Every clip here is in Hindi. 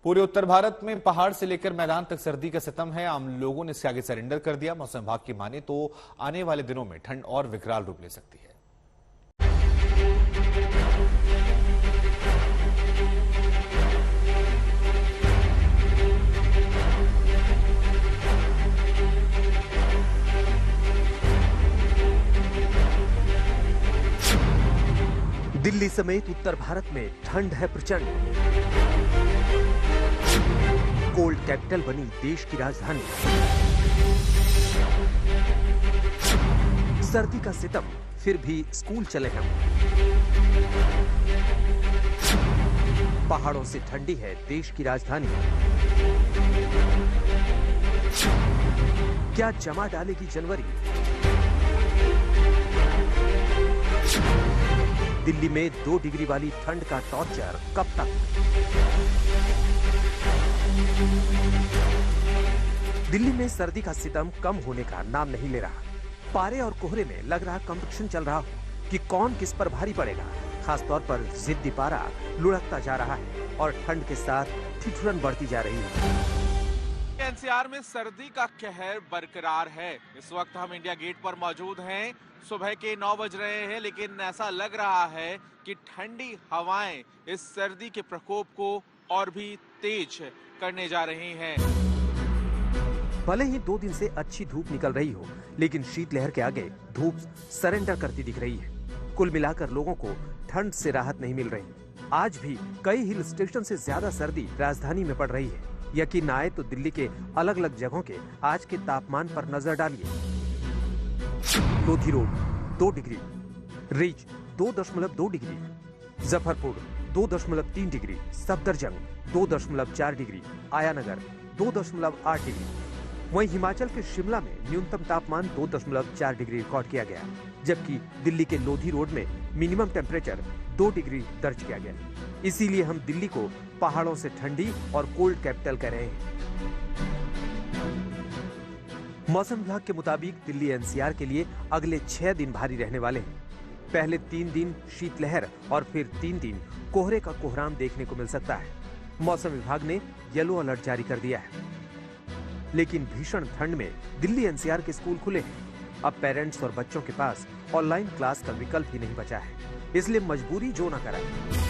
पूरे उत्तर भारत में पहाड़ से लेकर मैदान तक सर्दी का सितम है। आम लोगों ने इसके आगे सरेंडर कर दिया। मौसम विभाग की माने तो आने वाले दिनों में ठंड और विकराल रूप ले सकती है। दिल्ली समेत उत्तर भारत में ठंड है प्रचंड। कोल्ड कैपिटल बनी देश की राजधानी। सर्दी का सितम, फिर भी स्कूल चले हम। पहाड़ों से ठंडी है देश की राजधानी। क्या जमा डालेगी जनवरी? दिल्ली में 2 डिग्री वाली ठंड का टॉर्चर कब तक? दिल्ली में सर्दी का सितम कम होने का नाम नहीं ले रहा। पारे और कोहरे में लग रहा कंपटीशन चल रहा हो कि कौन किस पर भारी पड़ेगा। खासतौर पर जिद्दी पारा लुढ़कता जा रहा है और ठंड के साथ ठिठुरन बढ़ती जा रही है। एनसीआर में सर्दी का कहर बरकरार है। इस वक्त हम इंडिया गेट पर मौजूद हैं। सुबह के 9 बज रहे हैं, लेकिन ऐसा लग रहा है कि ठंडी हवाएं इस सर्दी के प्रकोप को और भी तेज करने जा रही हैं। भले ही 2 दिन से अच्छी धूप निकल रही हो, लेकिन शीतलहर के आगे धूप सरेंडर करती दिख रही है। कुल मिलाकर लोगों को ठंड से राहत नहीं मिल रही। आज भी कई हिल स्टेशन से ज्यादा सर्दी राजधानी में पड़ रही है। यकीन न आए तो दिल्ली के अलग अलग जगहों के आज के तापमान पर नजर डालिए। Lodhi road 2 degree, ridge 2.2 degree, Jafarpur 2.3 degree, Safdarjung 2.4 degree, Ayanagar 2.8 degree. वहीं हिमाचल के शिमला में न्यूनतम तापमान 2.4 डिग्री रिकॉर्ड किया गया, जबकि दिल्ली के लोधी रोड में मिनिमम टेम्परेचर 2 डिग्री दर्ज किया गया। इसीलिए हम दिल्ली को पहाड़ों से ठंडी और कोल्ड कैपिटल कह रहे हैं। मौसम विभाग के मुताबिक दिल्ली एनसीआर के लिए अगले 6 दिन भारी रहने वाले हैं। पहले 3 दिन शीतलहर और फिर 3 दिन कोहरे का कोहराम देखने को मिल सकता है। मौसम विभाग ने येलो अलर्ट जारी कर दिया है। लेकिन भीषण ठंड में दिल्ली एनसीआर के स्कूल खुले हैं। अब पेरेंट्स और बच्चों के पास ऑनलाइन क्लास का विकल्प ही नहीं बचा है, इसलिए मजबूरी जो न कराए।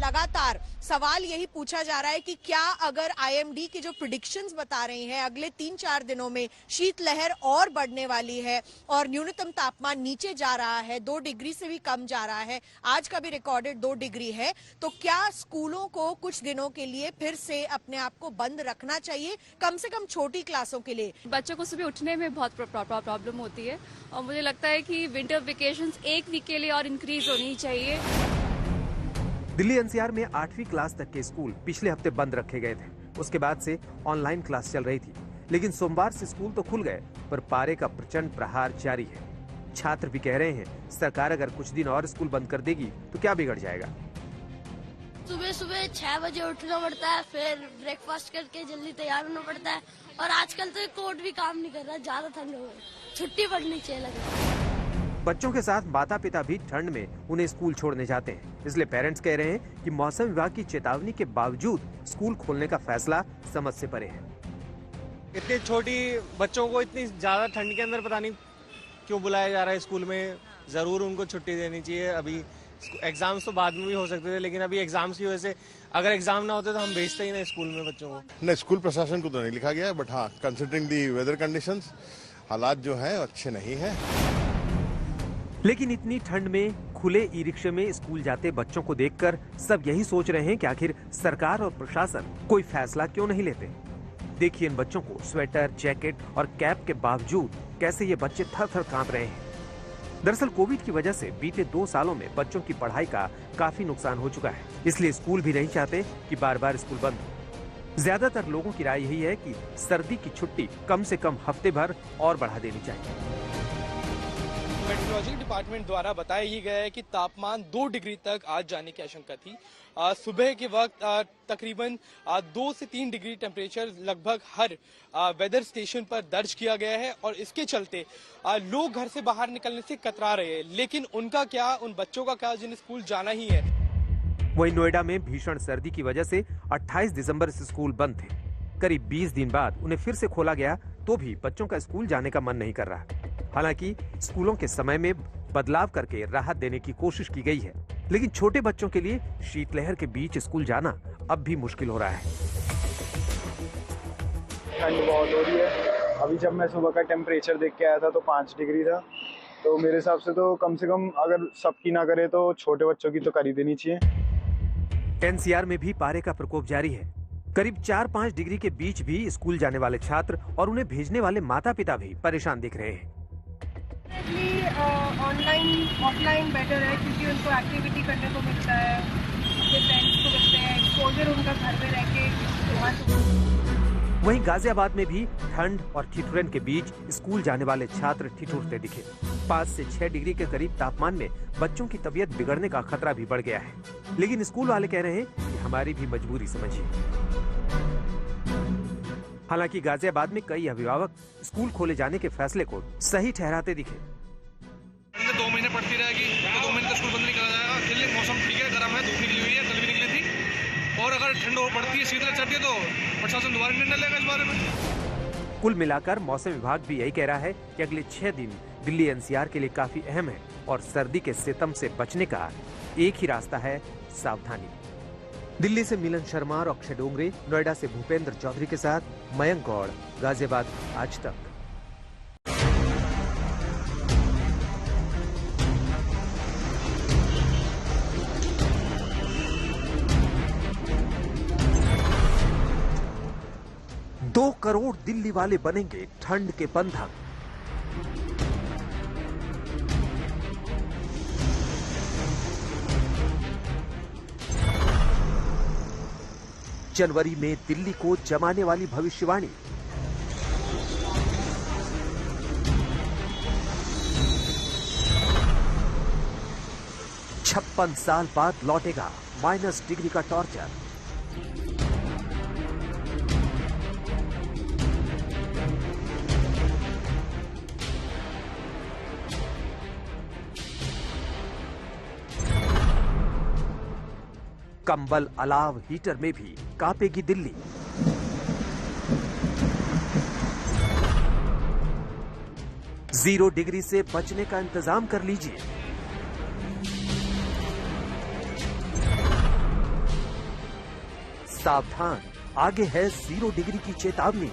लगातार सवाल यही पूछा जा रहा है कि क्या अगर आईएमडी की जो प्रिडिक्शंस बता रही हैं अगले 3-4 दिनों में शीतलहर और बढ़ने वाली है और न्यूनतम तापमान नीचे जा रहा है, 2 डिग्री से भी कम जा रहा है, आज का भी रिकॉर्डेड 2 डिग्री है, तो क्या स्कूलों को कुछ दिनों के लिए फिर से अपने आप को बंद रखना चाहिए, कम से कम छोटी क्लासों के लिए? बच्चों को सुबह उठने में बहुत प्रॉब्लम होती है और मुझे लगता है कि विंटर वेकेशंस 1 वीक के लिए और इंक्रीज होनी चाहिए। दिल्ली एनसीआर में 8वीं क्लास तक के स्कूल पिछले हफ्ते बंद रखे गए थे। उसके बाद से ऑनलाइन क्लास चल रही थी, लेकिन सोमवार से स्कूल तो खुल गए, पर पारे का प्रचंड प्रहार जारी है। छात्र भी कह रहे हैं सरकार अगर कुछ दिन और स्कूल बंद कर देगी तो क्या बिगड़ जाएगा। सुबह सुबह 6 बजे उठना पड़ता है, फिर ब्रेकफास्ट करके जल्दी तैयार होना पड़ता है और आजकल तो कोर्ट भी काम नहीं कर रहा, ज्यादा ठंड हो गई, छुट्टी पड़नी चाहिए लग रहा है। बच्चों के साथ माता पिता भी ठंड में उन्हें स्कूल छोड़ने जाते हैं, इसलिए पेरेंट्स कह रहे हैं कि मौसम विभाग की चेतावनी के बावजूद स्कूल खोलने का फैसला समझ से परे है। इतनी छोटी बच्चों को इतनी ज्यादा ठंड के अंदर पता नहीं क्यों बुलाया जा रहा है स्कूल में। जरूर उनको छुट्टी देनी चाहिए। अभी एग्जाम्स तो बाद में भी हो सकते थे, लेकिन अभी एग्जाम्स की वजह से अगर एग्जाम ना होते तो हम भेजते ही नहीं स्कूल में बच्चों को। नहीं, स्कूल प्रशासन को तो नहीं लिखा गया है, बट हाँ, कंसिडरिंग दी वेदर कंडीशंस, हालात जो हैं अच्छे नहीं है। लेकिन इतनी ठंड में खुले ई रिक्शे में स्कूल जाते बच्चों को देखकर सब यही सोच रहे हैं कि आखिर सरकार और प्रशासन कोई फैसला क्यों नहीं लेते। देखिए इन बच्चों को स्वेटर, जैकेट और कैप के बावजूद कैसे ये बच्चे थर-थर कांप रहे हैं। दरअसल कोविड की वजह से बीते 2 सालों में बच्चों की पढ़ाई का काफी नुकसान हो चुका है, इसलिए स्कूल भी नहीं चाहते कि बार-बार स्कूल बंद हो। ज्यादातर लोगों की राय यही है कि सर्दी की छुट्टी कम से कम हफ्ते भर और बढ़ा देनी चाहिए। मेट्रोलॉजी डिपार्टमेंट द्वारा बताया ही गया है कि तापमान 2 डिग्री तक आज जाने की आशंका थी। सुबह के वक्त तकरीबन 2 से 3 डिग्री टेम्परेचर लगभग हर वेदर स्टेशन पर दर्ज किया गया है और इसके चलते लोग घर से बाहर निकलने से कतरा रहे हैं। लेकिन उनका क्या, उन बच्चों का क्या जिन्हें स्कूल जाना ही है। वहीं नोएडा में भीषण सर्दी की वजह से 28 दिसंबर से स्कूल बंद थे। करीब 20 दिन बाद उन्हें फिर से खोला गया तो भी बच्चों का स्कूल जाने का मन नहीं कर रहा। हालांकि स्कूलों के समय में बदलाव करके राहत देने की कोशिश की गई है, लेकिन छोटे बच्चों के लिए शीतलहर के बीच स्कूल जाना अब भी मुश्किल हो रहा है। ठंड बहुत हो रही है। अभी जब मैं सुबह का टेम्परेचर देख के आया था तो 5 डिग्री था, तो मेरे हिसाब से तो कम से कम अगर सबकी ना करे तो छोटे बच्चों की तो कर ही देनी चाहिए। एनसीआर में भी पारे का प्रकोप जारी है। करीब 4-5 डिग्री के बीच भी स्कूल जाने वाले छात्र और उन्हें भेजने वाले माता पिता भी परेशान दिख रहे हैं। ऑनलाइन ऑफलाइन बेटर है क्योंकि उनको एक्टिविटी करने को मिलता है, अपने फ्रेंड्स को मिलते हैं, एक्सपोजर उनका घर में रह के। वहीं गाजियाबाद में भी ठंड और ठिठुरन के बीच स्कूल जाने वाले छात्र ठिठुरते दिखे। 5 से 6 डिग्री के करीब तापमान में बच्चों की तबीयत बिगड़ने का खतरा भी बढ़ गया है, लेकिन स्कूल वाले कह रहे हैं कि हमारी भी मजबूरी समझिए। हालांकि गाजियाबाद में कई अभिभावक स्कूल खोले जाने के फैसले को सही ठहराते दिखे। 2 महीने पड़ती रहेगी तो 2 महीने तक स्कूल बंद नहीं करा जाएगा। दिल्ली मौसम ठीक है, गर्म है, धूप निकली हुई है, कल भी निकली थी, और अगर ठंड और पड़ती है, शीतलहर चढ़ती है तो प्रशासन दोबारा निर्णय लेगा इस बारे में। कुल मिलाकर मौसम विभाग भी यही कह रहा है कि अगले 6 दिन दिल्ली एनसीआर के लिए काफी अहम है और सर्दी के सितम से बचने का एक ही रास्ता है, सावधानी। दिल्ली से मिलन शर्मा और अक्षय डोंगरे, नोएडा से भूपेंद्र चौधरी के साथ मयंक गौड़, गाजियाबाद आज तक। दो करोड़ दिल्ली वाले बनेंगे ठंड के बंधक। जनवरी में दिल्ली को जमाने वाली भविष्यवाणी। छप्पन साल बाद लौटेगा -, डिग्री का टॉर्चर। कंबल अलाव हीटर में भी कांपेगी दिल्ली। जीरो डिग्री से बचने का इंतजाम कर लीजिए। सावधान, आगे है 0 डिग्री की चेतावनी।